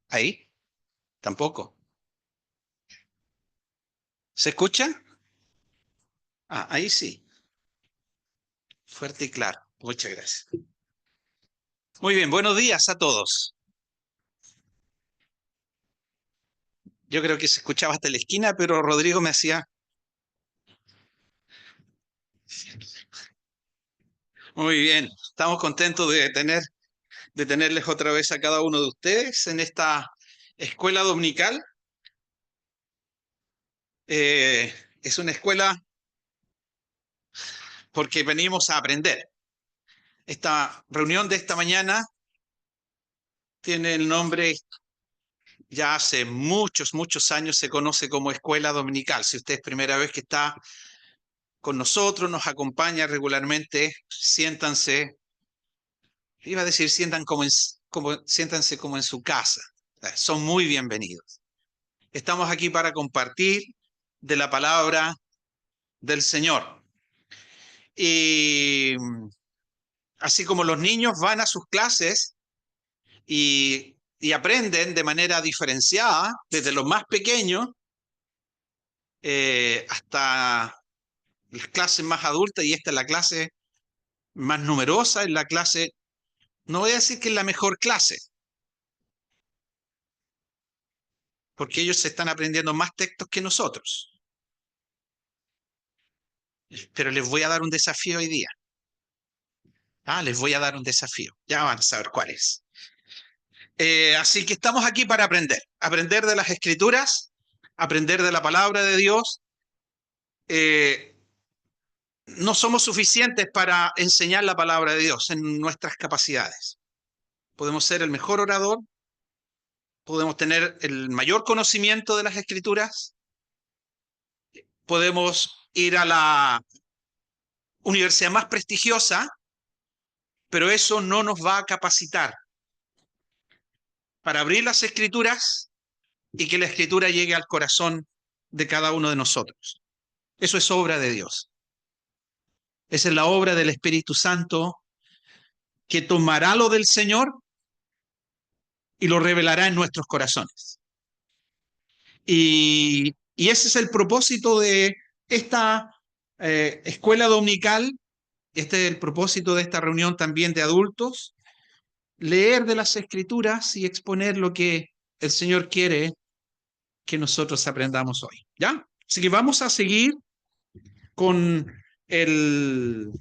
Ahí, tampoco. ¿Se escucha? Ah, ahí sí. Fuerte y claro. Muchas gracias. Muy bien, buenos días a todos. Yo creo que se escuchaba hasta la esquina, pero Rodrigo me hacía... Muy bien, estamos contentos de tenerles otra vez a cada uno de ustedes en esta escuela dominical. Eh, es una escuela porque venimos a aprender. Esta reunión de esta mañana tiene el nombre, ya hace muchos, muchos años se conoce como escuela dominical. Si usted es primera vez que está con nosotros, nos acompaña regularmente, siéntanse, iba a decir siéntanse como en su casa. Son muy bienvenidos. Estamos aquí para compartir de la palabra del Señor. Y así como los niños van a sus clases y aprenden de manera diferenciada, desde los más pequeños hasta las clases más adultas, y esta es la clase más numerosa, es la clase, no voy a decir que es la mejor clase, porque ellos se están aprendiendo más textos que nosotros, pero les voy a dar un desafío hoy día. Les voy a dar un desafío, ya van a saber cuál es. Así que estamos aquí para aprender de las Escrituras, aprender de la palabra de Dios. Eh, no somos suficientes para enseñar la palabra de Dios en nuestras capacidades. Podemos ser el mejor orador, podemos tener el mayor conocimiento de las Escrituras, podemos ir a la universidad más prestigiosa, pero eso no nos va a capacitar para abrir las Escrituras y que la Escritura llegue al corazón de cada uno de nosotros. Eso es obra de Dios. Esa es la obra del Espíritu Santo, que tomará lo del Señor y lo revelará en nuestros corazones. Y ese es el propósito de esta escuela dominical. Este es el propósito de esta reunión también de adultos: leer de las Escrituras y exponer lo que el Señor quiere que nosotros aprendamos hoy. ¿Ya? Así que vamos a seguir con el,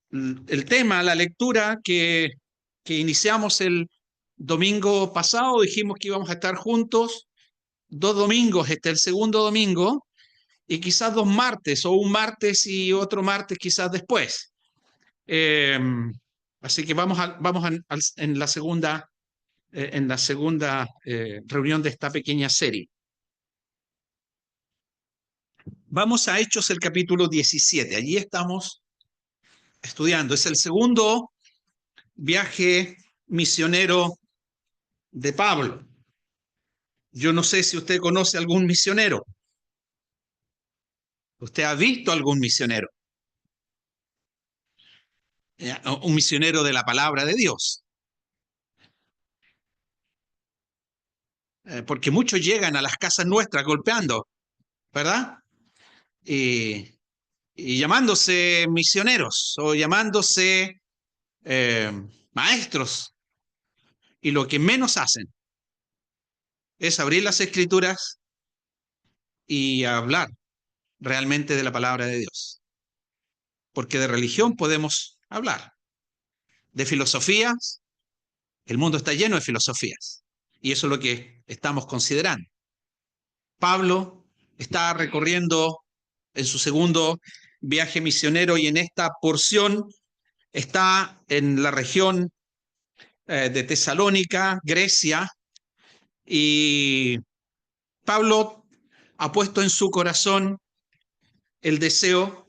el tema, la lectura que iniciamos el domingo pasado. Dijimos que íbamos a estar juntos 2 domingos, este es el segundo domingo, y quizás 2 martes, o un martes y otro martes quizás después. Eh, Así que en la segunda reunión de esta pequeña serie. Vamos a Hechos, el capítulo 17. Allí estamos estudiando. Es el segundo viaje misionero de Pablo. Yo no sé si usted conoce algún misionero. ¿Usted ha visto algún misionero? Un misionero de la palabra de Dios. Porque muchos llegan a las casas nuestras golpeando, ¿verdad? Y, y llamándose misioneros o llamándose eh, maestros. Y lo que menos hacen es abrir las Escrituras y hablar realmente de la palabra de Dios. Porque de religión podemos hablar, de filosofías, el mundo está lleno de filosofías, y eso es lo que estamos considerando. Pablo está recorriendo en su segundo viaje misionero, y en esta porción está en la región de Tesalónica, Grecia, y Pablo ha puesto en su corazón el deseo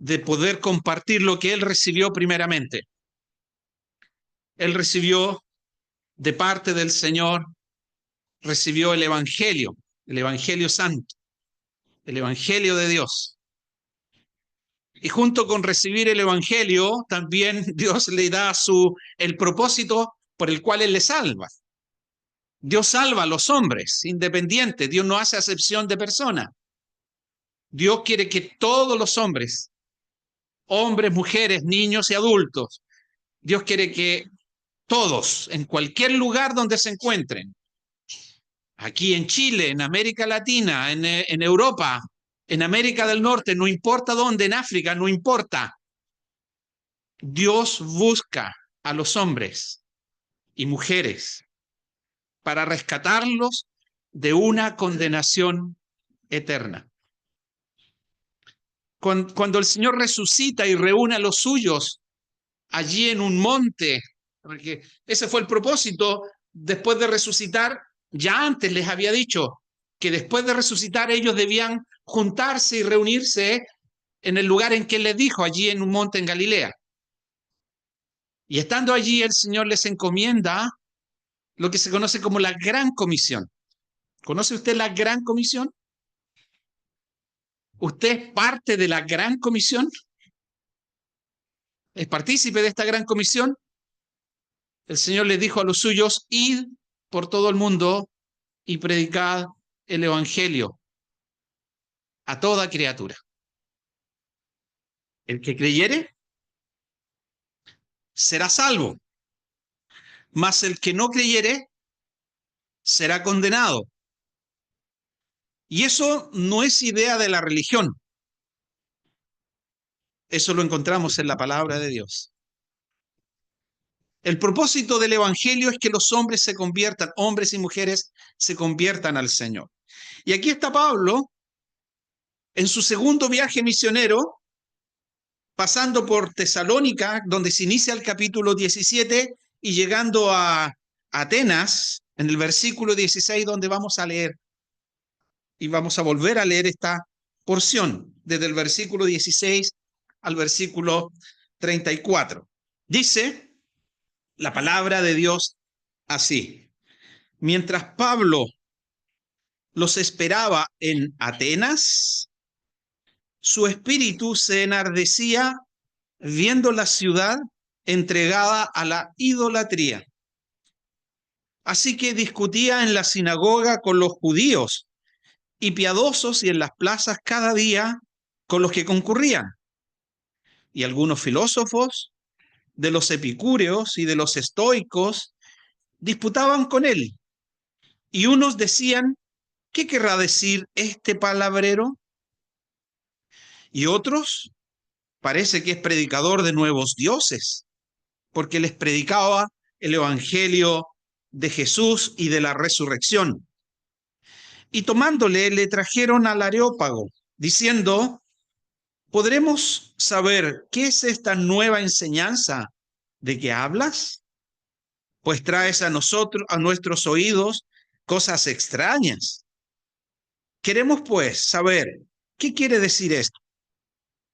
de poder compartir lo que él recibió primeramente. Él recibió de parte del Señor, recibió el Evangelio Santo, el Evangelio de Dios. Y junto con recibir el Evangelio, también Dios le da el propósito por el cual Él le salva. Dios salva a los hombres independientes. Dios no hace acepción de persona. Dios quiere que todos los hombres, hombres, mujeres, niños y adultos, Dios quiere que todos, en cualquier lugar donde se encuentren, aquí en Chile, en América Latina, en Europa, en América del Norte, no importa dónde, en África, no importa. Dios busca a los hombres y mujeres para rescatarlos de una condenación eterna. Cuando el Señor resucita y reúne a los suyos allí en un monte, porque ese fue el propósito, después de resucitar, ya antes les había dicho que después de resucitar ellos debían juntarse y reunirse en el lugar en que Él les dijo, allí en un monte en Galilea. Y estando allí, el Señor les encomienda lo que se conoce como la Gran Comisión. ¿Conoce usted la Gran Comisión? ¿Usted es parte de la Gran Comisión? ¿Es partícipe de esta Gran Comisión? El Señor les dijo a los suyos, id por todo el mundo y predicad el Evangelio a toda criatura. El que creyere será salvo, mas el que no creyere será condenado. Y eso no es idea de la religión. Eso lo encontramos en la palabra de Dios. El propósito del Evangelio es que los hombres se conviertan, hombres y mujeres se conviertan al Señor. Y aquí está Pablo en su segundo viaje misionero, pasando por Tesalónica, donde se inicia el capítulo 17, y llegando a Atenas, en el versículo 16, donde vamos a leer, y vamos a volver a leer esta porción, desde el versículo 16 al versículo 34. Dice la palabra de Dios así: mientras Pablo los esperaba en Atenas, su espíritu se enardecía viendo la ciudad entregada a la idolatría. Así que discutía en la sinagoga con los judíos y piadosos y en las plazas cada día con los que concurrían. Y algunos filósofos de los epicúreos y de los estoicos disputaban con él. Y unos decían, ¿qué querrá decir este palabrero? Y otros, parece que es predicador de nuevos dioses, porque les predicaba el evangelio de Jesús y de la resurrección. Y tomándole, le trajeron al Areópago, diciendo, ¿podremos saber qué es esta nueva enseñanza de que hablas? Pues traes a nosotros, a nuestros oídos, cosas extrañas. Queremos, pues, saber qué quiere decir esto,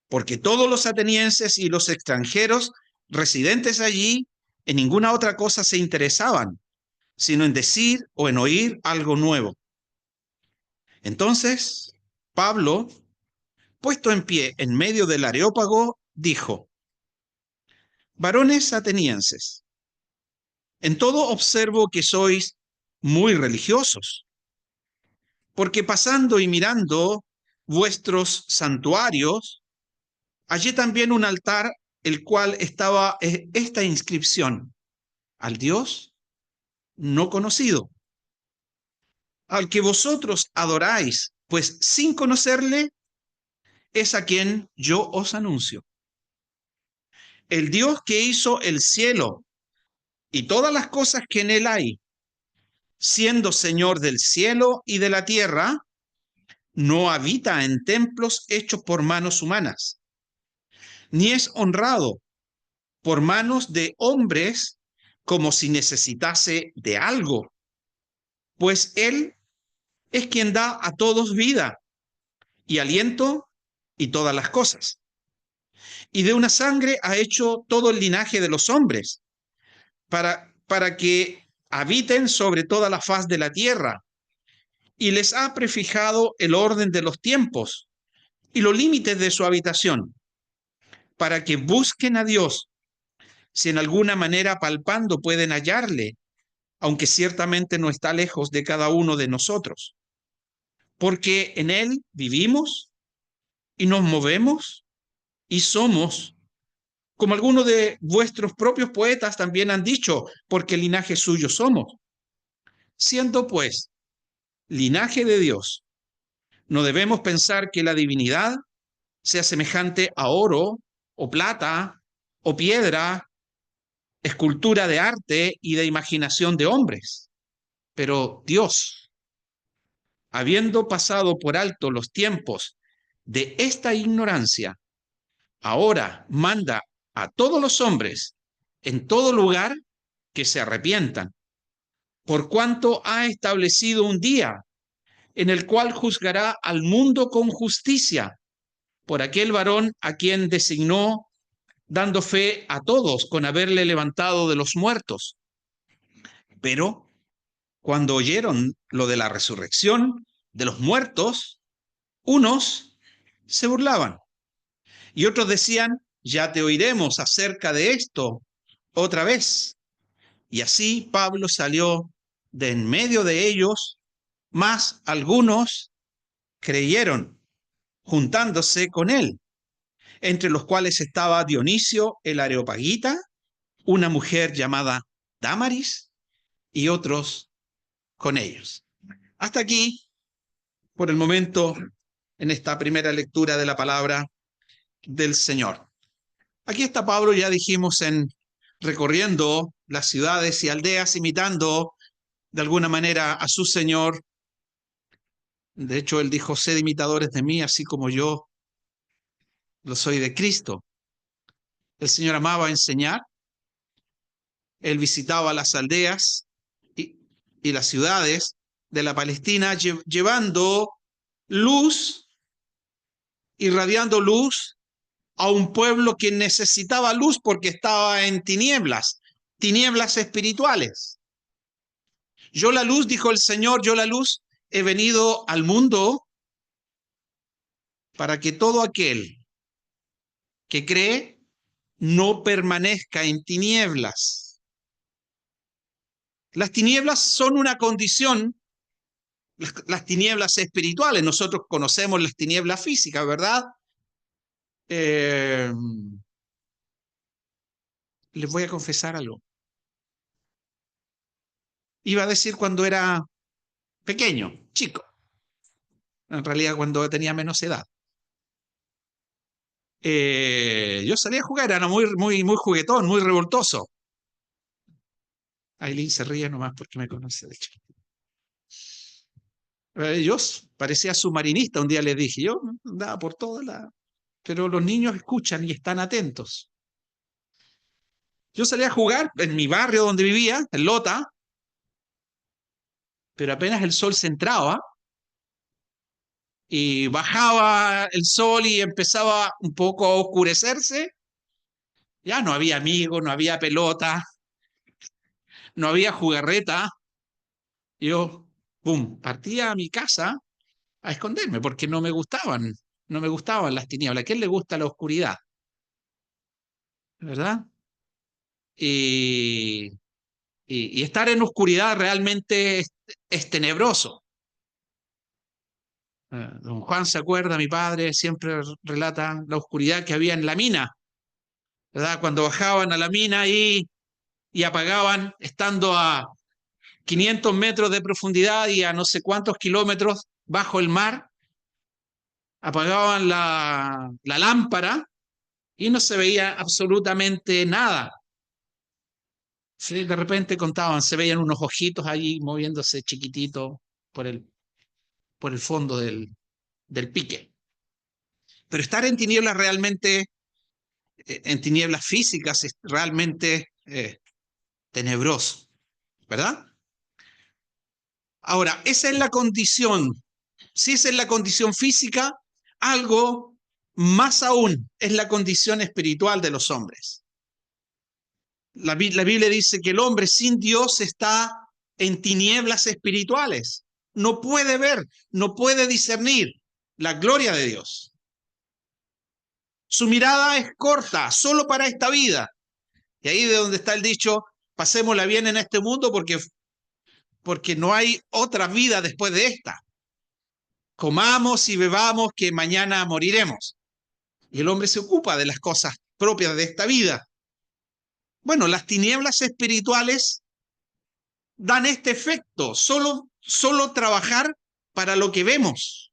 porque todos los atenienses y los extranjeros residentes allí en ninguna otra cosa se interesaban, sino en decir o en oír algo nuevo. Entonces, Pablo, puesto en pie en medio del Areópago, dijo, varones atenienses, en todo observo que sois muy religiosos, porque pasando y mirando vuestros santuarios, hallé también un altar, el cual estaba esta inscripción, al Dios no conocido, al que vosotros adoráis, pues sin conocerle, es a quien yo os anuncio. El Dios que hizo el cielo y todas las cosas que en él hay, siendo Señor del cielo y de la tierra, no habita en templos hechos por manos humanas, ni es honrado por manos de hombres como si necesitase de algo, pues Él es quien da a todos vida y aliento y todas las cosas. Y de una sangre ha hecho todo el linaje de los hombres, para que habiten sobre toda la faz de la tierra, y les ha prefijado el orden de los tiempos y los límites de su habitación, para que busquen a Dios, si en alguna manera palpando pueden hallarle, aunque ciertamente no está lejos de cada uno de nosotros, porque en Él vivimos y nos movemos y somos, como algunos de vuestros propios poetas también han dicho, porque linaje suyo somos. Siendo pues linaje de Dios, no debemos pensar que la divinidad sea semejante a oro o plata o piedra, escultura de arte y de imaginación de hombres. Pero Dios, habiendo pasado por alto los tiempos de esta ignorancia, ahora manda a todos los hombres en todo lugar que se arrepientan, por cuanto ha establecido un día en el cual juzgará al mundo con justicia por aquel varón a quien designó, dando fe a todos con haberle levantado de los muertos. Pero cuando oyeron lo de la resurrección de los muertos, unos se burlaban y otros decían, ya te oiremos acerca de esto otra vez. Y así Pablo salió de en medio de ellos, mas algunos creyeron, juntándose con él, entre los cuales estaba Dionisio el Areopagita, una mujer llamada Dámaris y otros con ellos. Hasta aquí, por el momento, en esta primera lectura de la palabra del Señor. Aquí está Pablo, ya dijimos, recorriendo las ciudades y aldeas, imitando de alguna manera a su Señor. De hecho, él dijo, sed imitadores de mí, así como yo lo soy de Cristo. El Señor amaba enseñar. Él visitaba las aldeas y las ciudades de la Palestina, llevando luz, irradiando luz a un pueblo que necesitaba luz porque estaba en tinieblas, tinieblas espirituales. Yo la luz, dijo el Señor, yo la luz he venido al mundo para que todo aquel que cree no permanezca en tinieblas. Las tinieblas son una condición, las tinieblas espirituales. Nosotros conocemos las tinieblas físicas, ¿verdad? Les voy a confesar algo. Iba a decir cuando era pequeño, chico, en realidad cuando tenía menos edad. Yo salía a jugar, era muy juguetón, muy revoltoso. Aileen se ríe nomás porque me conoce, de hecho. Yo parecía submarinista, un día les dije, yo andaba por toda la... Pero los niños escuchan y están atentos. Yo salía a jugar en mi barrio donde vivía, en Lota, pero apenas el sol se entraba y bajaba el sol y empezaba un poco a oscurecerse, ya no había amigos, no había pelota, no había jugarreta. Yo, pum, partía a mi casa a esconderme porque no me gustaban las tinieblas. ¿A quién le gusta la oscuridad? ¿Verdad? Y, y estar en oscuridad realmente es tenebroso. Don Juan se acuerda, mi padre siempre relata la oscuridad que había en la mina, ¿verdad? Cuando bajaban a la mina y apagaban, estando a 500 metros de profundidad y a no sé cuántos kilómetros bajo el mar, apagaban la lámpara y no se veía absolutamente nada. Sí, de repente contaban, se veían unos ojitos allí moviéndose chiquititos por por el fondo del pique. Pero estar en tinieblas realmente, en tinieblas físicas, es realmente tenebroso, ¿verdad? Ahora, esa es la condición. Si esa es la condición física, algo más aún es la condición espiritual de los hombres. La Biblia dice que el hombre sin Dios está en tinieblas espirituales. No puede ver, no puede discernir la gloria de Dios. Su mirada es corta, solo para esta vida. Y ahí de donde está el dicho, pasémosla bien en este mundo porque porque no hay otra vida después de esta. Comamos y bebamos que mañana moriremos. Y el hombre se ocupa de las cosas propias de esta vida. Bueno, las tinieblas espirituales dan este efecto, solo trabajar para lo que vemos.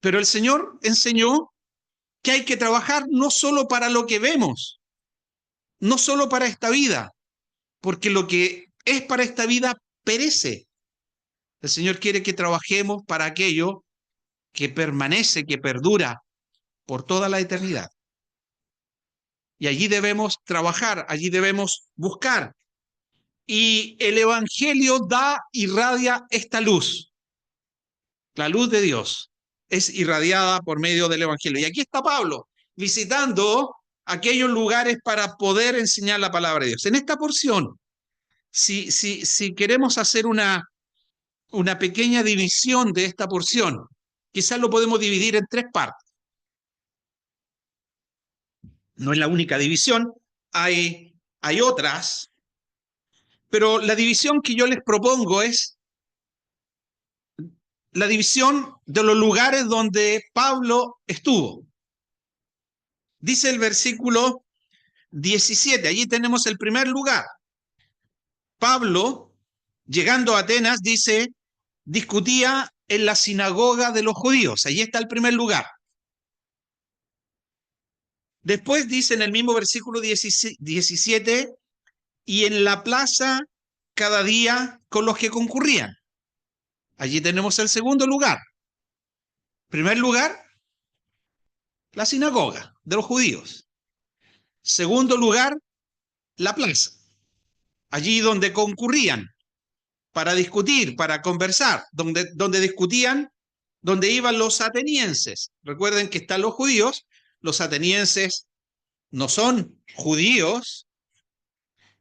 Pero el Señor enseñó que hay que trabajar no solo para lo que vemos, no solo para esta vida, porque lo que es para esta vida perece. El Señor quiere que trabajemos para aquello que permanece, que perdura por toda la eternidad. Y allí debemos trabajar, allí debemos buscar. Y el Evangelio da, irradia esta luz. La luz de Dios es irradiada por medio del Evangelio. Y aquí está Pablo visitando aquellos lugares para poder enseñar la palabra de Dios. En esta porción, si queremos hacer una pequeña división de esta porción, quizás lo podemos dividir en tres partes. No es la única división, hay otras, pero la división que yo les propongo es la división de los lugares donde Pablo estuvo. Dice el versículo 17, allí tenemos el primer lugar. Pablo, llegando a Atenas, dice, discutía en la sinagoga de los judíos. Allí está el primer lugar. Después dice en el mismo versículo 17, y en la plaza cada día con los que concurrían. Allí tenemos el segundo lugar. Primer lugar, la sinagoga de los judíos. Segundo lugar, la plaza. Allí donde concurrían para discutir, para conversar, donde discutían, donde iban los atenienses. Recuerden que están los judíos, los atenienses no son judíos,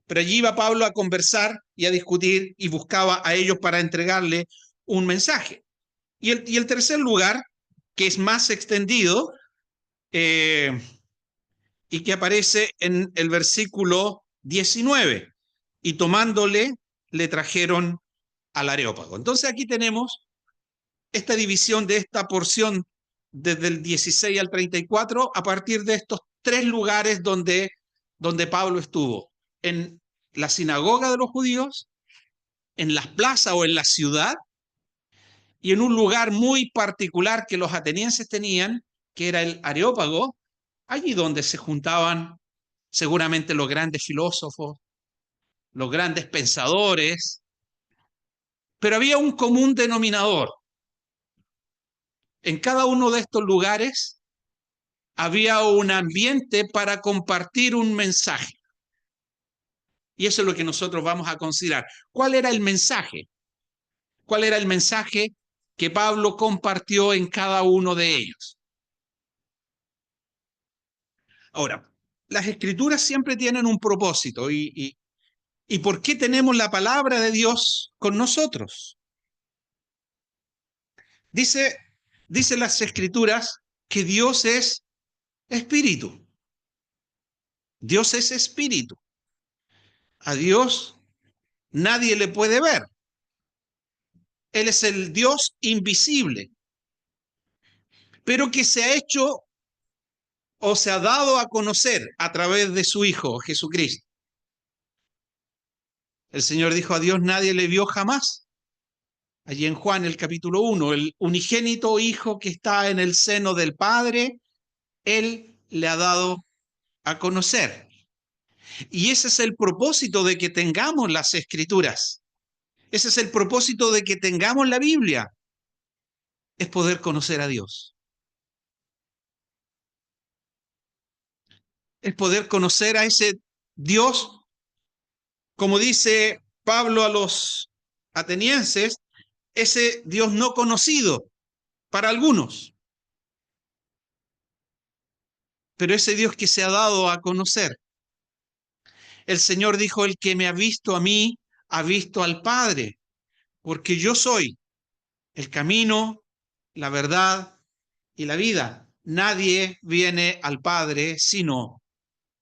pero allí iba Pablo a conversar y a discutir y buscaba a ellos para entregarle un mensaje. Y el tercer lugar, que es más extendido y que aparece en el versículo 19, y tomándole, le trajeron al Areópago. Entonces aquí tenemos esta división de esta porción desde el 16 al 34 a partir de estos tres lugares donde Pablo estuvo: en la sinagoga de los judíos, en las plazas o en la ciudad, y en un lugar muy particular que los atenienses tenían, que era el Areópago, allí donde se juntaban seguramente los grandes filósofos, los grandes pensadores, pero había un común denominador. En cada uno de estos lugares había un ambiente para compartir un mensaje. Y eso es lo que nosotros vamos a considerar. ¿Cuál era el mensaje? ¿Cuál era el mensaje que Pablo compartió en cada uno de ellos? Ahora, las escrituras siempre tienen un propósito. ¿Y por qué tenemos la palabra de Dios con nosotros? Dice las escrituras que Dios es espíritu. Dios es espíritu. A Dios nadie le puede ver. Él es el Dios invisible, pero que se ha hecho o se ha dado a conocer a través de su Hijo, Jesucristo. El Señor dijo: a Dios nadie le vio jamás. Allí en Juan, el capítulo 1, el unigénito Hijo que está en el seno del Padre, Él le ha dado a conocer. Y ese es el propósito de que tengamos las Escrituras. Ese es el propósito de que tengamos la Biblia. Es poder conocer a Dios. Es poder conocer a ese Dios, como dice Pablo a los atenienses, ese Dios no conocido para algunos, pero ese Dios que se ha dado a conocer. El Señor dijo: el que me ha visto a mí, ha visto al Padre, porque yo soy el camino, la verdad y la vida. Nadie viene al Padre sino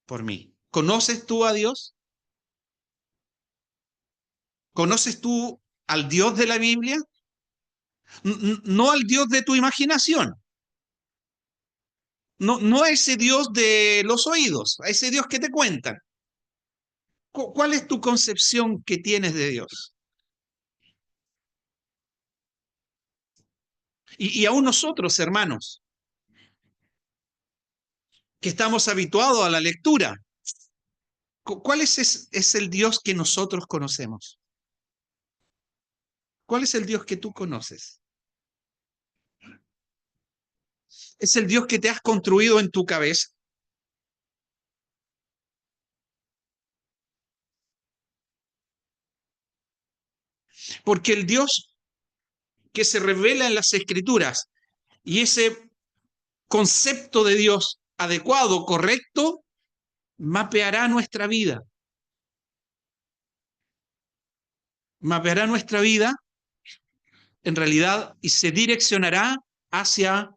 por mí. ¿Conoces tú a Dios? ¿Conoces tú al Dios de la Biblia? No al Dios de tu imaginación, no a ese Dios de los oídos, a ese Dios que te cuentan. ¿Cuál es tu concepción que tienes de Dios? Y aún nosotros, hermanos, que estamos habituados a la lectura, ¿cuál es el Dios que nosotros conocemos? ¿Cuál es el Dios que tú conoces? ¿Es el Dios que te has construido en tu cabeza? Porque el Dios que se revela en las Escrituras y ese concepto de Dios adecuado, correcto, mapeará mapeará nuestra vida en realidad y se direccionará hacia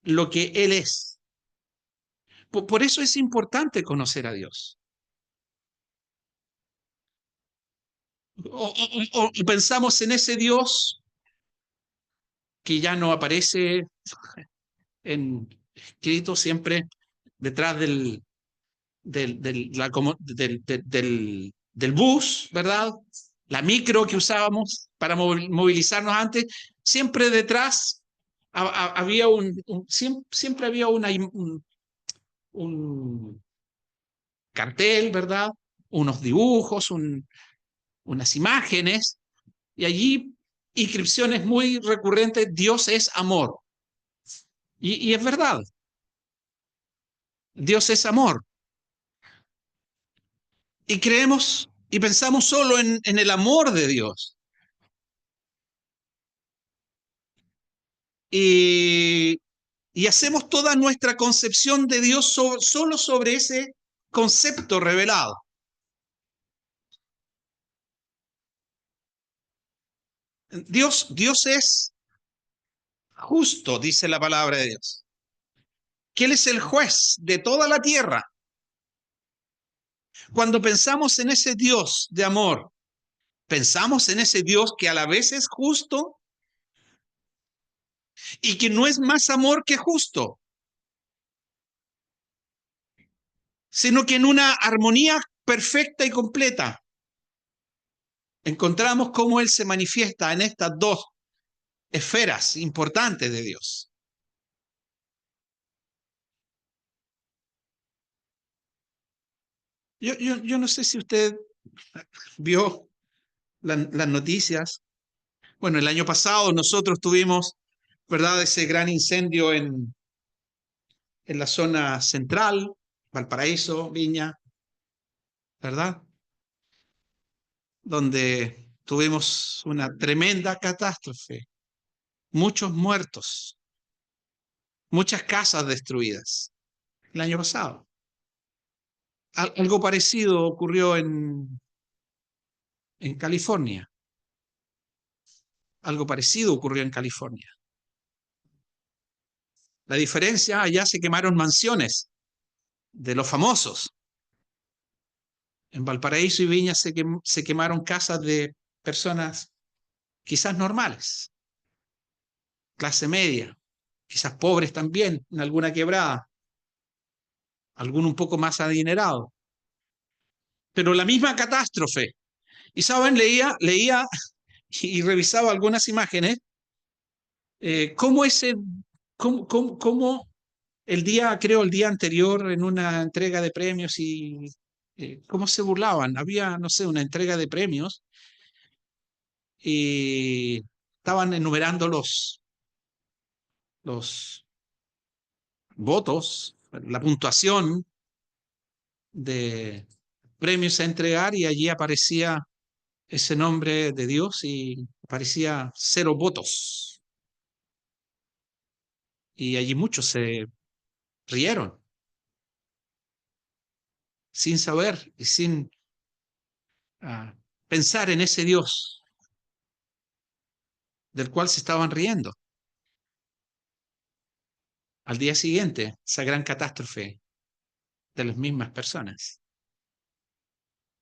lo que Él es. Por eso es importante conocer a Dios. O pensamos en ese Dios que ya no aparece en escrito siempre detrás del bus, ¿verdad? La micro que usábamos para movilizarnos antes, siempre detrás había siempre había un cartel, ¿verdad? Unos dibujos, unas imágenes, y allí inscripciones muy recurrentes, Dios es amor. Y es verdad, Dios es amor. Y creemos y pensamos solo en el amor de Dios. Y, y hacemos toda nuestra concepción de Dios solo sobre ese concepto revelado. Dios es justo, dice la palabra de Dios, que Él es el juez de toda la tierra. Cuando pensamos en ese Dios de amor, pensamos en ese Dios que a la vez es justo y que no es más amor que justo, sino que en una armonía perfecta y completa encontramos cómo Él se manifiesta en estas dos esferas importantes de Dios. Yo no sé si usted vio las noticias. Bueno, el año pasado nosotros tuvimos, ¿verdad?, ese gran incendio en la zona central, Valparaíso, Viña, ¿verdad? Donde tuvimos una tremenda catástrofe, muchos muertos, muchas casas destruidas el año pasado. Algo parecido ocurrió en California. Algo parecido ocurrió en California. La diferencia, allá se quemaron mansiones de los famosos. En Valparaíso y Viña se quemaron casas de personas quizás normales, clase media, quizás pobres también, en alguna quebrada, alguno un poco más adinerado. Pero la misma catástrofe. Y saben, leía y revisaba algunas imágenes, cómo ese, cómo el día, creo, el día anterior en una entrega de premios y cómo se burlaban. Había, no sé, una entrega de premios y estaban enumerando los votos, la puntuación de premios a entregar y allí aparecía ese nombre de Dios y aparecía 0 votos. Y allí muchos se rieron sin saber y sin pensar en ese Dios del cual se estaban riendo. Al día siguiente, esa gran catástrofe de las mismas personas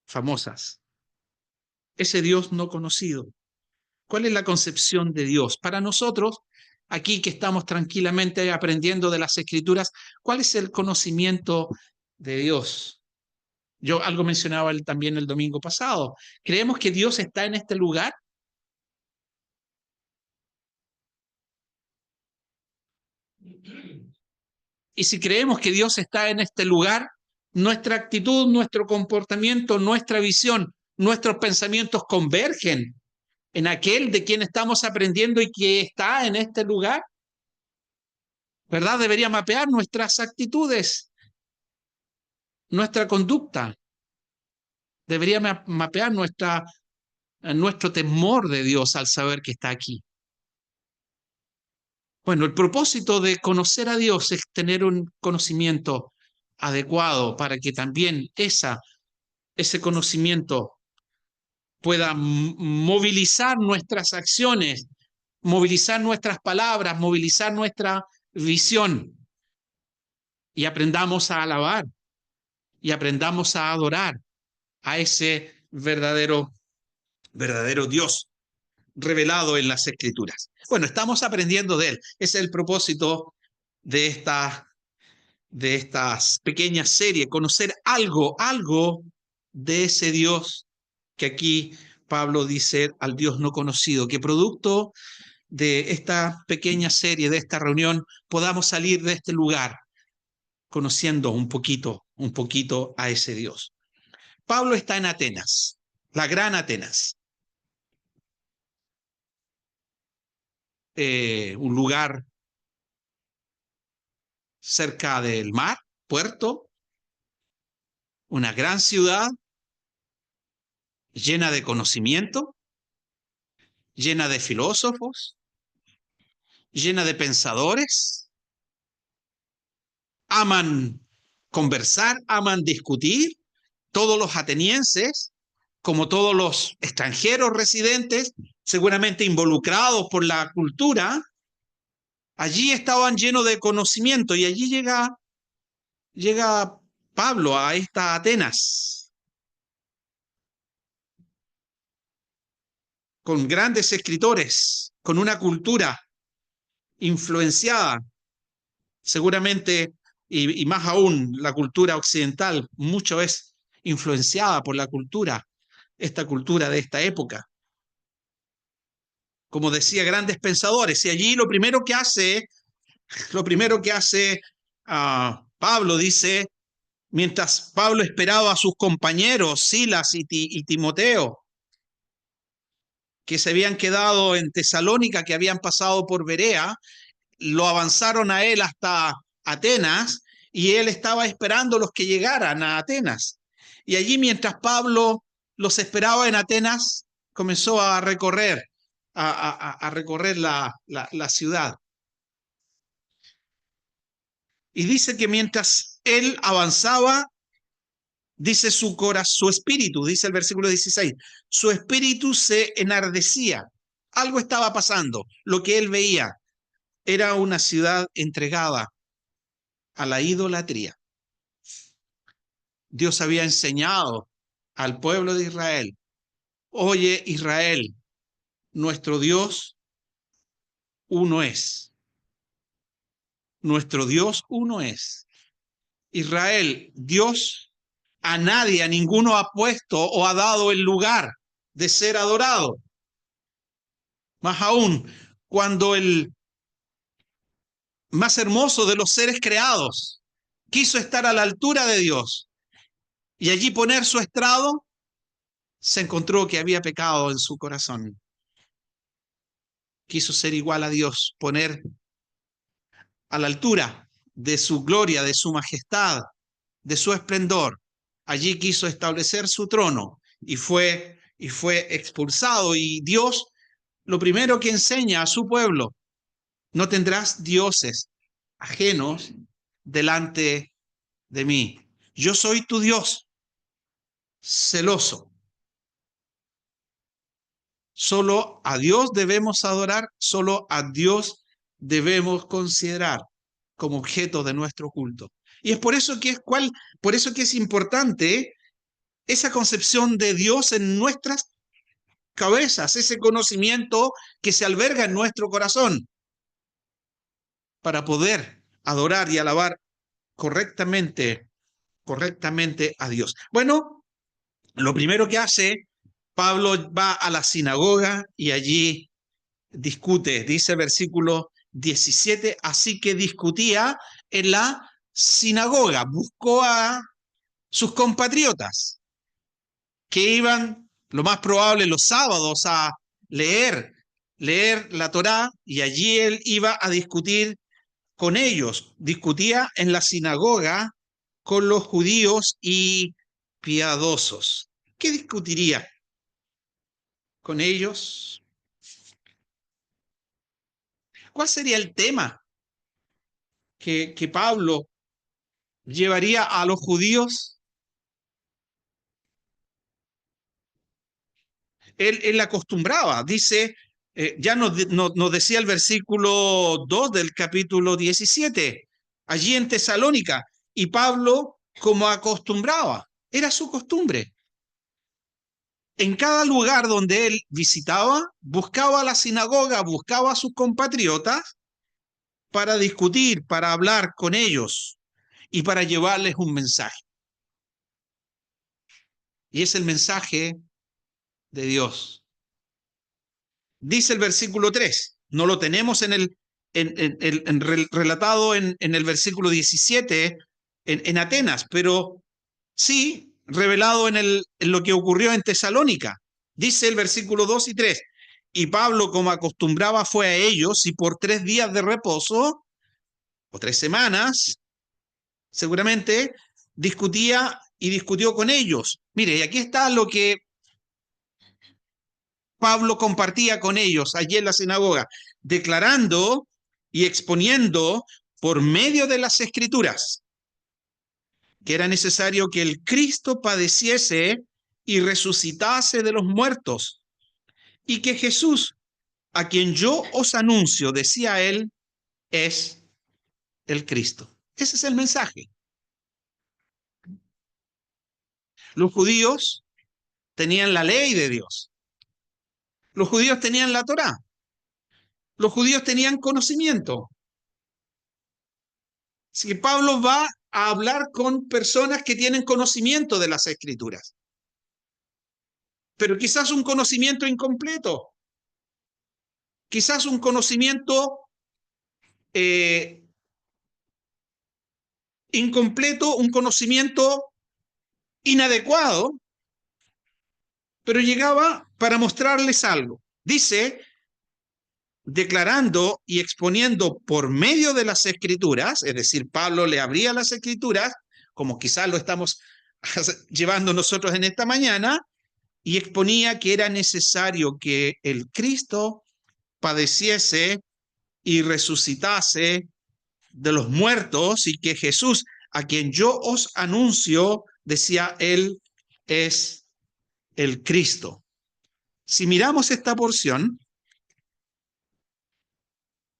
famosas. ese Dios no conocido. ¿Cuál es la concepción de Dios? Para nosotros, aquí que estamos tranquilamente aprendiendo de las Escrituras, ¿cuál es el conocimiento de Dios? Yo algo mencionaba también el domingo pasado. ¿Creemos que Dios está en este lugar? Y si creemos que Dios está en este lugar, nuestra actitud, nuestro comportamiento, nuestra visión, nuestros pensamientos convergen en aquel de quien estamos aprendiendo y que está en este lugar, ¿verdad? Debería mapear nuestras actitudes, nuestra conducta, debería mapear nuestro temor de Dios al saber que está aquí. Bueno, el propósito de conocer a Dios es tener un conocimiento adecuado para que también ese conocimiento pueda movilizar nuestras acciones, movilizar nuestras palabras, movilizar nuestra visión y aprendamos a alabar y aprendamos a adorar a ese verdadero Dios revelado en las Escrituras. Bueno, estamos aprendiendo de él. Ese es el propósito de estas pequeñas series, conocer algo de ese Dios que aquí Pablo dice al Dios no conocido, que producto de esta pequeña serie, de esta reunión, podamos salir de este lugar conociendo un poquito a ese Dios. Pablo está en Atenas, la gran Atenas, un lugar cerca del mar, puerto, una gran ciudad llena de conocimiento, llena de filósofos, llena de pensadores, aman conversar, aman discutir, todos los atenienses, como todos los extranjeros residentes, seguramente involucrados por la cultura, allí estaban llenos de conocimiento y allí llega Pablo a esta Atenas con grandes escritores, con una cultura influenciada, seguramente, y más aún la cultura occidental, mucho es influenciada por la cultura, esta cultura de esta época. Como decía, grandes pensadores, y allí lo primero que hace Pablo dice, mientras Pablo esperaba a sus compañeros, Silas y Timoteo, que se habían quedado en Tesalónica, que habían pasado por Berea, lo avanzaron a él hasta Atenas y él estaba esperando los que llegaran a Atenas. Y allí mientras Pablo los esperaba en Atenas, comenzó a recorrer, a recorrer la ciudad. Y dice que mientras él avanzaba, dice su espíritu, dice el versículo 16, su espíritu se enardecía. Algo estaba pasando, lo que él veía era una ciudad entregada a la idolatría. Dios había enseñado al pueblo de Israel, oye Israel, nuestro Dios uno es. Nuestro Dios uno es. Israel, Dios a nadie, a ninguno ha puesto o ha dado el lugar de ser adorado. Más aún, cuando el más hermoso de los seres creados quiso estar a la altura de Dios y allí poner su estrado, se encontró que había pecado en su corazón. Quiso ser igual a Dios, poner a la altura de su gloria, de su majestad, de su esplendor. Allí quiso establecer su trono y fue expulsado. Y Dios lo primero que enseña a su pueblo, no tendrás dioses ajenos delante de mí. Yo soy tu Dios, celoso. Solo a Dios debemos adorar, solo a Dios debemos considerar como objeto de nuestro culto. Y es por eso que es importante esa concepción de Dios en nuestras cabezas, ese conocimiento que se alberga en nuestro corazón para poder adorar y alabar correctamente, correctamente a Dios. Bueno, lo primero que hace, Pablo va a la sinagoga y allí discute, dice el versículo 17, así que discutía en la sinagoga, buscó a sus compatriotas que iban, lo más probable, los sábados a leer, leer la Torá, y allí él iba a discutir con ellos, discutía en la sinagoga con los judíos y piadosos. ¿Qué discutiría con ellos? ¿Cuál sería el tema que Pablo llevaría a los judíos? Él acostumbraba, dice, ya nos decía el versículo 2 del capítulo 17, allí en Tesalónica, y Pablo como acostumbraba, era su costumbre. En cada lugar donde él visitaba, buscaba la sinagoga, buscaba a sus compatriotas para discutir, para hablar con ellos y para llevarles un mensaje. Y es el mensaje de Dios. Dice el versículo 3, no lo tenemos relatado en el versículo 17 en Atenas, pero sí revelado en lo que ocurrió en Tesalónica. Dice el versículo 2 y 3, y Pablo, como acostumbraba, fue a ellos y por 3 días de reposo, o 3 semanas, seguramente, discutía y discutió con ellos. Mire, y aquí está lo que Pablo compartía con ellos allí en la sinagoga, declarando y exponiendo por medio de las escrituras que era necesario que el Cristo padeciese y resucitase de los muertos, y que Jesús, a quien yo os anuncio, decía él, es el Cristo. Ese es el mensaje. Los judíos tenían la ley de Dios. Los judíos tenían la Torá. Los judíos tenían conocimiento. Así que Pablo va a hablar con personas que tienen conocimiento de las escrituras, pero quizás un conocimiento incompleto, quizás un conocimiento eh, incompleto, un conocimiento inadecuado, pero llegaba para mostrarles algo. Dice, declarando y exponiendo por medio de las escrituras, es decir, Pablo le abría las escrituras, como quizás lo estamos llevando nosotros en esta mañana, y exponía que era necesario que el Cristo padeciese y resucitase de los muertos, y que Jesús, a quien yo os anuncio, decía él, es el Cristo. Si miramos esta porción,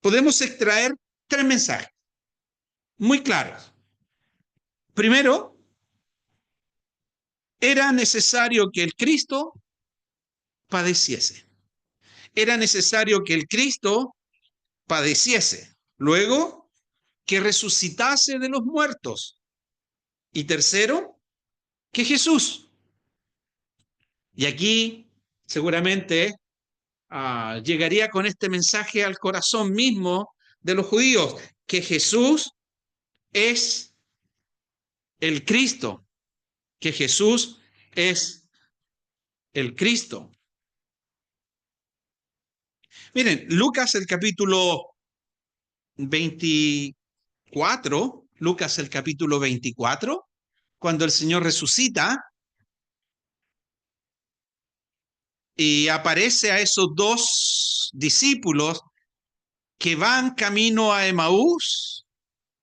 podemos extraer 3 mensajes muy claros. Primero, era necesario que el Cristo padeciese. Era necesario que el Cristo padeciese. Luego, que resucitase de los muertos. Y tercero, que Jesús. Y aquí seguramente llegaría con este mensaje al corazón mismo de los judíos, que Jesús es el Cristo, que Jesús es el Cristo. Miren, Lucas el capítulo 24, Lucas el capítulo 24, cuando el Señor resucita y aparece a esos 2 discípulos que van camino a Emaús,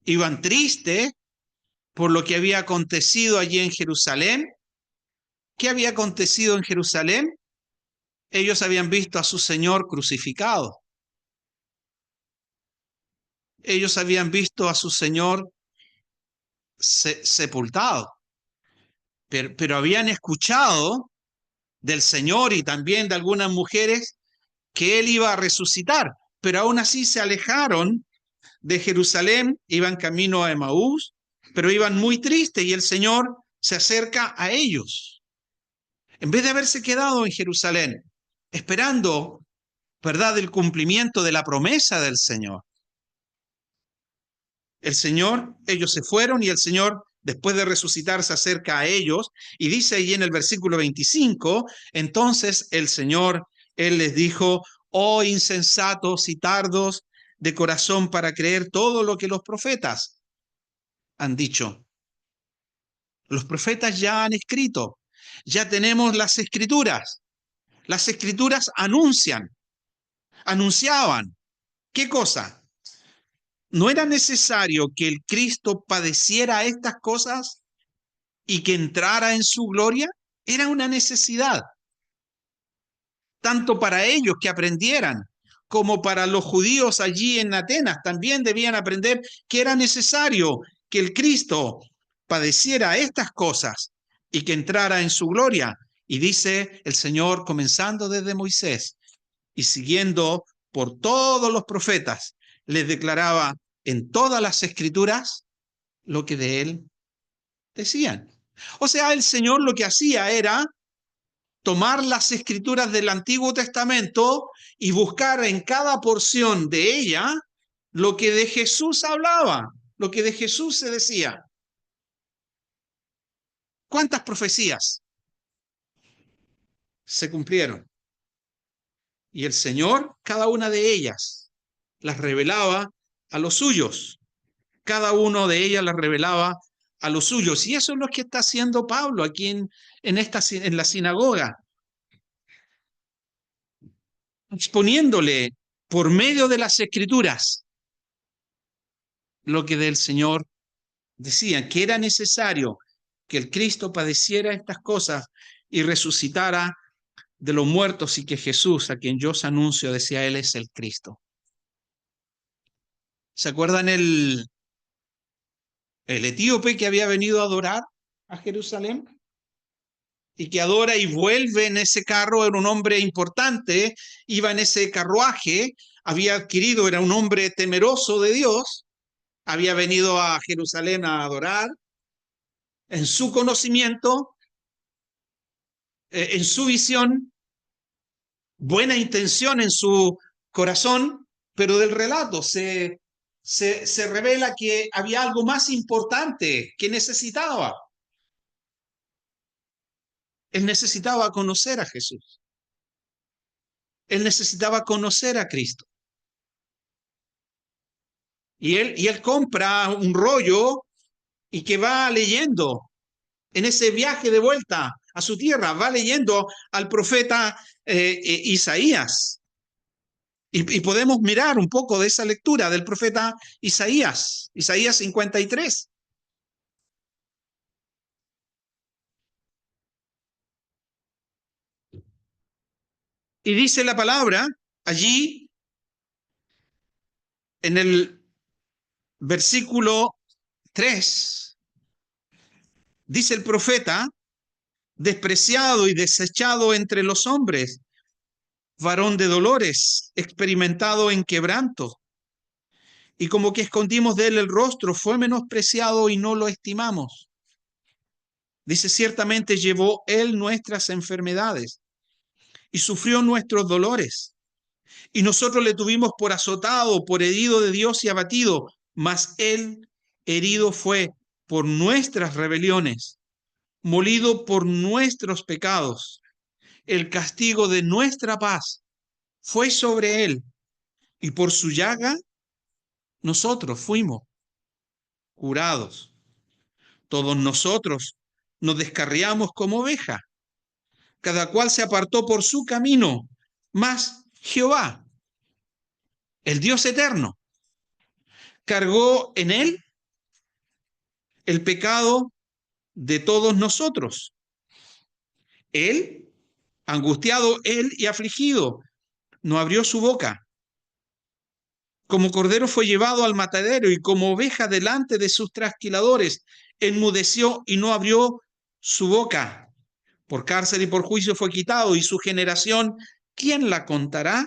iban tristes por lo que había acontecido allí en Jerusalén. ¿Qué había acontecido en Jerusalén? Ellos habían visto a su Señor crucificado. Ellos habían visto a su Señor sepultado. Pero habían escuchado del Señor y también de algunas mujeres que Él iba a resucitar, pero aún así se alejaron de Jerusalén, iban camino a Emaús, pero iban muy tristes y el Señor se acerca a ellos. En vez de haberse quedado en Jerusalén, esperando, ¿verdad?, el cumplimiento de la promesa del Señor. Ellos se fueron y el Señor, después de resucitar, se acerca a ellos y dice ahí en el versículo 25, entonces el Señor, Él les dijo, oh insensatos y tardos de corazón para creer todo lo que los profetas han dicho. Los profetas ya han escrito, ya tenemos las escrituras. Las escrituras anunciaban. ¿Qué cosa? ¿No era necesario que el Cristo padeciera estas cosas y que entrara en su gloria? Era una necesidad, tanto para ellos que aprendieran, como para los judíos allí en Atenas. También debían aprender que era necesario que el Cristo padeciera estas cosas y que entrara en su gloria. Y dice el Señor, comenzando desde Moisés y siguiendo por todos los profetas, les declaraba en todas las escrituras lo que de él decían. O sea, el Señor lo que hacía era tomar las escrituras del Antiguo Testamento y buscar en cada porción de ella lo que de Jesús hablaba, lo que de Jesús se decía. ¿Cuántas profecías se cumplieron? Y el Señor, cada una de ellas, las revelaba a los suyos. Cada uno de ellas las revelaba a los suyos. Y eso es lo que está haciendo Pablo aquí en la sinagoga, exponiéndole por medio de las escrituras lo que del Señor decía, que era necesario que el Cristo padeciera estas cosas y resucitara de los muertos y que Jesús, a quien yo os anuncio, decía él, es el Cristo. ¿Se acuerdan el etíope que había venido a adorar a Jerusalén? Y que adora y vuelve en ese carro, era un hombre importante, iba en ese carruaje, había adquirido, era un hombre temeroso de Dios, había venido a Jerusalén a adorar, en su conocimiento, en su visión, buena intención en su corazón, pero del relato se revela que había algo más importante que necesitaba. Él necesitaba conocer a Jesús. Él necesitaba conocer a Cristo. Y él compra un rollo y que va leyendo en ese viaje de vuelta a su tierra, va leyendo al profeta Isaías. Y podemos mirar un poco de esa lectura del profeta Isaías 53. Y dice la palabra allí en el versículo 3, dice el profeta, despreciado y desechado entre los hombres, varón de dolores, experimentado en quebranto, y como que escondimos de él el rostro, fue menospreciado y no lo estimamos. Dice, ciertamente llevó él nuestras enfermedades y sufrió nuestros dolores, y nosotros le tuvimos por azotado, por herido de Dios y abatido, mas él herido fue por nuestras rebeliones, molido por nuestros pecados. El castigo de nuestra paz fue sobre él, y por su llaga nosotros fuimos curados. Todos nosotros nos descarriamos como oveja, cada cual se apartó por su camino, mas Jehová, el Dios eterno, cargó en él el pecado de todos nosotros. Él, angustiado él y afligido, no abrió su boca. Como cordero fue llevado al matadero y como oveja delante de sus trasquiladores, enmudeció y no abrió su boca. Por cárcel y por juicio fue quitado, y su generación, ¿quién la contará?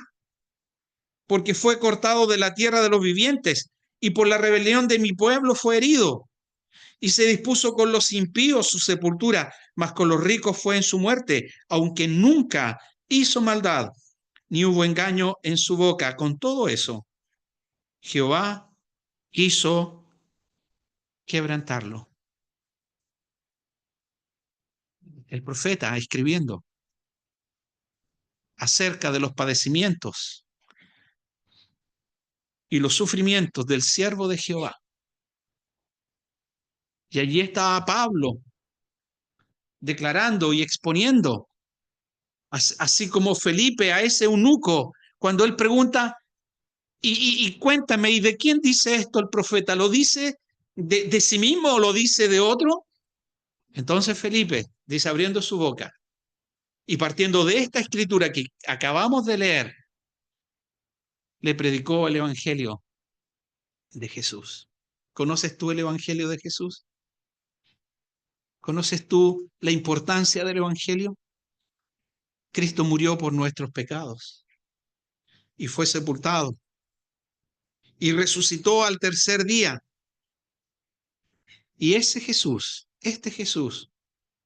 Porque fue cortado de la tierra de los vivientes, y por la rebelión de mi pueblo fue herido. Y se dispuso con los impíos su sepultura, mas con los ricos fue en su muerte, aunque nunca hizo maldad, ni hubo engaño en su boca. Con todo eso, Jehová quiso quebrantarlo. El profeta escribiendo acerca de los padecimientos y los sufrimientos del siervo de Jehová. Y allí estaba Pablo declarando y exponiendo, así como Felipe a ese eunuco, cuando él pregunta, y cuéntame, ¿y de quién dice esto el profeta? ¿Lo dice de sí mismo o lo dice de otro? Entonces Felipe dice, abriendo su boca y partiendo de esta escritura que acabamos de leer, le predicó el evangelio de Jesús. ¿Conoces tú el evangelio de Jesús? ¿Conoces tú la importancia del evangelio? Cristo murió por nuestros pecados y fue sepultado y resucitó al tercer día. Y ese Jesús, este Jesús,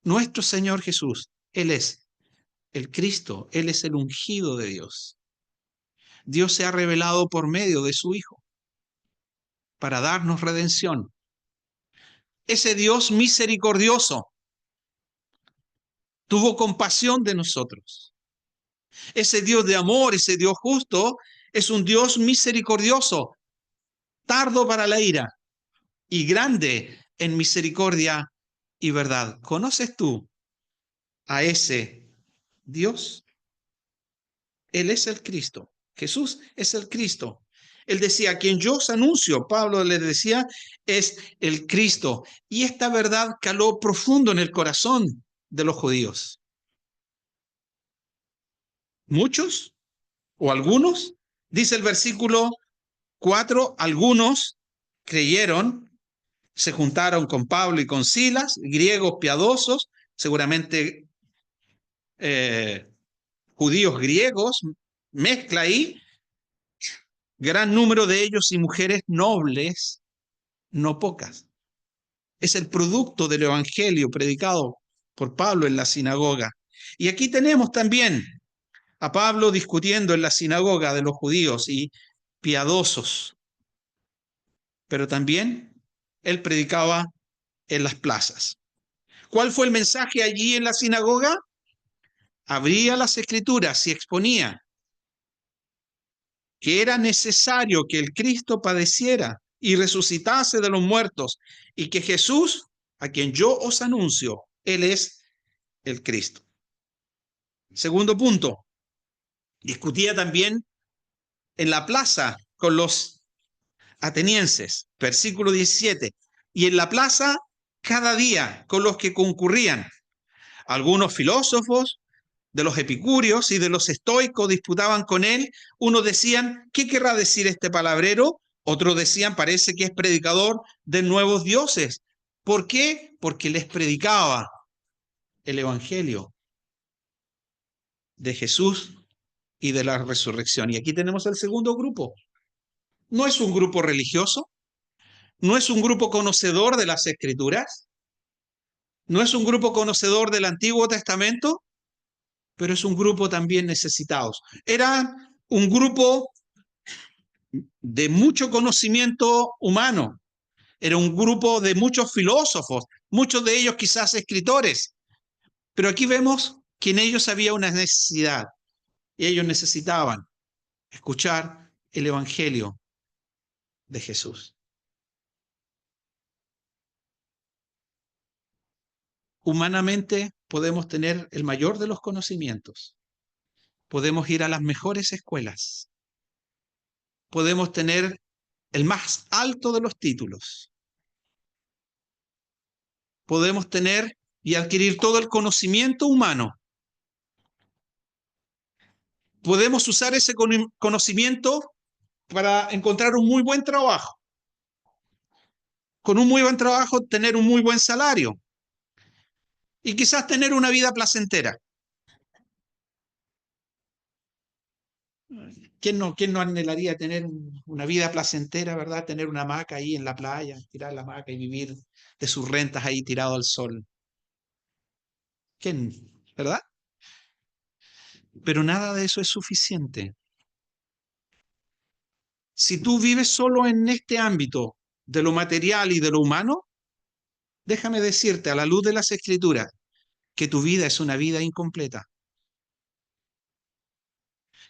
nuestro Señor Jesús, Él es el Cristo, Él es el ungido de Dios. Dios se ha revelado por medio de su Hijo para darnos redención. Ese Dios misericordioso tuvo compasión de nosotros. Ese Dios de amor, ese Dios justo, es un Dios misericordioso, tardo para la ira y grande en misericordia y verdad. ¿Conoces tú a ese Dios? Él es el Cristo. Jesús es el Cristo. Él decía, quien yo os anuncio, Pablo le decía, es el Cristo. Y esta verdad caló profundo en el corazón de los judíos. Muchos o algunos, dice el versículo 4, algunos creyeron, se juntaron con Pablo y con Silas, griegos piadosos, seguramente judíos griegos, mezcla ahí, gran número de ellos y mujeres nobles, no pocas. Es el producto del evangelio predicado por Pablo en la sinagoga. Y aquí tenemos también a Pablo discutiendo en la sinagoga de los judíos y piadosos, pero también él predicaba en las plazas. ¿Cuál fue el mensaje allí en la sinagoga? Abría las escrituras y exponía que era necesario que el Cristo padeciera y resucitase de los muertos, y que Jesús, a quien yo os anuncio, Él es el Cristo. Segundo punto, discutía también en la plaza con los atenienses, versículo 17, y en la plaza cada día con los que concurrían. Algunos filósofos de los epicúreos y de los estoicos disputaban con él. Unos decían, ¿qué querrá decir este palabrero? Otros decían, parece que es predicador de nuevos dioses. ¿Por qué? Porque les predicaba el evangelio de Jesús y de la resurrección. Y aquí tenemos el segundo grupo. No es un grupo religioso, no es un grupo conocedor de las escrituras, no es un grupo conocedor del Antiguo Testamento, pero es un grupo también necesitados. Era un grupo de mucho conocimiento humano, era un grupo de muchos filósofos, muchos de ellos quizás escritores, pero aquí vemos que en ellos había una necesidad y ellos necesitaban escuchar el Evangelio de Jesús. Humanamente podemos tener el mayor de los conocimientos, podemos ir a las mejores escuelas, podemos tener el más alto de los títulos, podemos tener y adquirir todo el conocimiento humano. Podemos usar ese conocimiento para encontrar un muy buen trabajo. Con un muy buen trabajo, tener un muy buen salario. y quizás tener una vida placentera. ¿Quién no anhelaría tener una vida placentera, verdad? Tener una hamaca ahí en la playa, tirar la hamaca y vivir de sus rentas ahí tirado al sol. ¿Quién? ¿Verdad? Pero nada de eso es suficiente. Si tú vives solo en este ámbito de lo material y de lo humano, déjame decirte a la luz de las Escrituras que tu vida es una vida incompleta,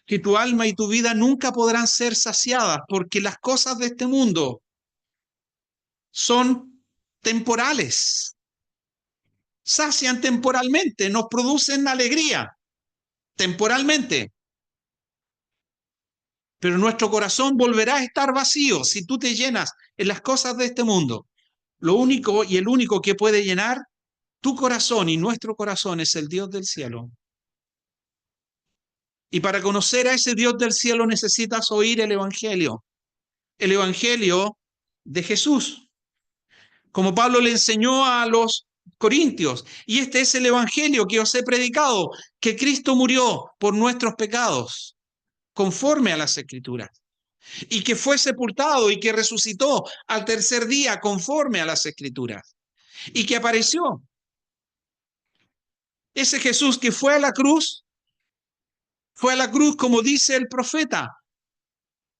que tu alma y tu vida nunca podrán ser saciadas porque las cosas de este mundo son temporales, sacian temporalmente, nos producen alegría temporalmente, pero nuestro corazón volverá a estar vacío si tú te llenas en las cosas de este mundo. Lo único y el único que puede llenar tu corazón y nuestro corazón es el Dios del cielo. Y para conocer a ese Dios del cielo necesitas oír el Evangelio de Jesús, como Pablo le enseñó a los corintios. Y este es el Evangelio que os he predicado, que Cristo murió por nuestros pecados, conforme a las Escrituras, y que fue sepultado y que resucitó al tercer día, conforme a las Escrituras, y que apareció. Ese Jesús que fue a la cruz como dice el profeta,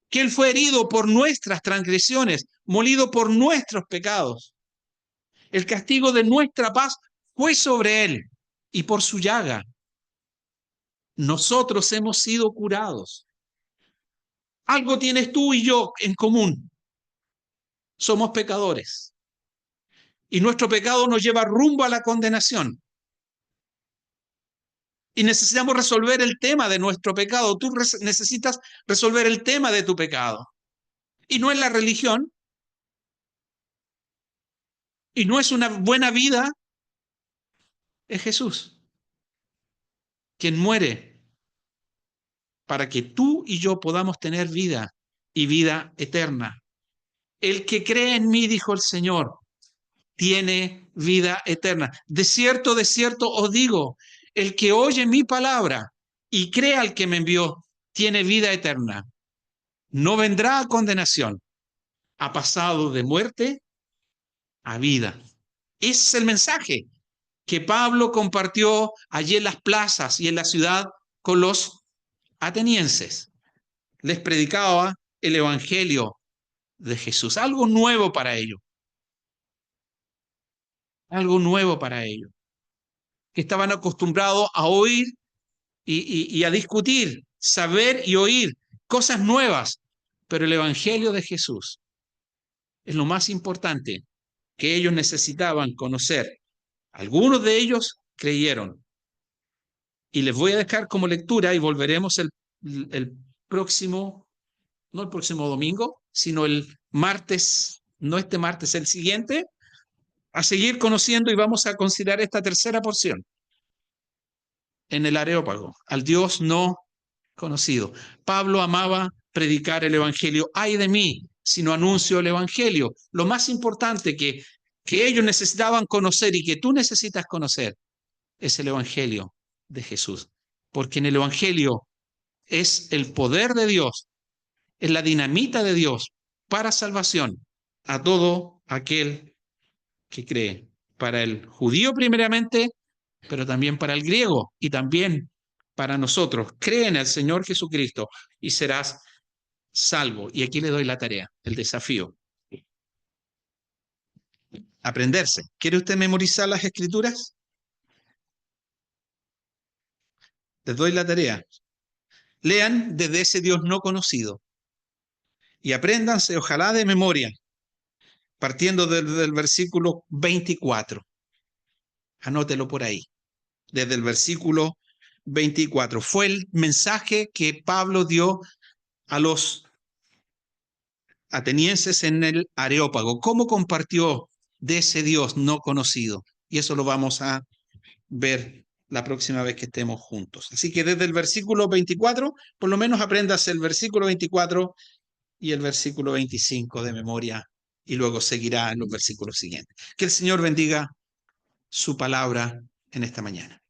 que él fue herido por nuestras transgresiones, molido por nuestros pecados. El castigo de nuestra paz fue sobre él y por su llaga nosotros hemos sido curados. Algo tienes tú y yo en común. Somos pecadores y nuestro pecado nos lleva rumbo a la condenación. Y necesitamos resolver el tema de nuestro pecado. Tú necesitas resolver el tema de tu pecado. Y no es la religión, y no es una buena vida, es Jesús, quien muere para que tú y yo podamos tener vida y vida eterna. El que cree en mí, dijo el Señor, tiene vida eterna. De cierto os digo, el que oye mi palabra y cree al que me envió, tiene vida eterna. No vendrá a condenación, ha pasado de muerte a vida. Ese es el mensaje que Pablo compartió allí en las plazas y en la ciudad con los atenienses. Les predicaba el Evangelio de Jesús, algo nuevo para ellos, algo nuevo para ellos, que estaban acostumbrados a oír y a discutir, saber y oír cosas nuevas, pero el Evangelio de Jesús es lo más importante que ellos necesitaban conocer. Algunos de ellos creyeron. Y les voy a dejar como lectura y volveremos el próximo, no el próximo domingo, sino el martes, no este martes, el siguiente, a seguir conociendo y vamos a considerar esta tercera porción en el Areópago, al Dios no conocido. Pablo amaba predicar el Evangelio. Ay de mí si no anuncio el Evangelio. Lo más importante que ellos necesitaban conocer y que tú necesitas conocer es el Evangelio de Jesús. Porque en el Evangelio es el poder de Dios, es la dinamita de Dios para salvación a todo aquel que cree. Para el judío primeramente, pero también para el griego y también para nosotros. Cree en el Señor Jesucristo y serás salvo. Y aquí le doy la tarea, el desafío. Aprenderse. ¿Quiere usted memorizar las escrituras? Les doy la tarea. Lean desde ese Dios no conocido y apréndanse, ojalá de memoria, partiendo desde el versículo 24. Anótelo por ahí, desde el versículo 24. Fue el mensaje que Pablo dio a los atenienses en el Areópago. ¿Cómo compartió de ese Dios no conocido? Y eso lo vamos a ver la próxima vez que estemos juntos. Así que desde el versículo 24, por lo menos aprendas el versículo 24 y el versículo 25 de memoria y luego seguirá en los versículos siguientes. Que el Señor bendiga su palabra en esta mañana.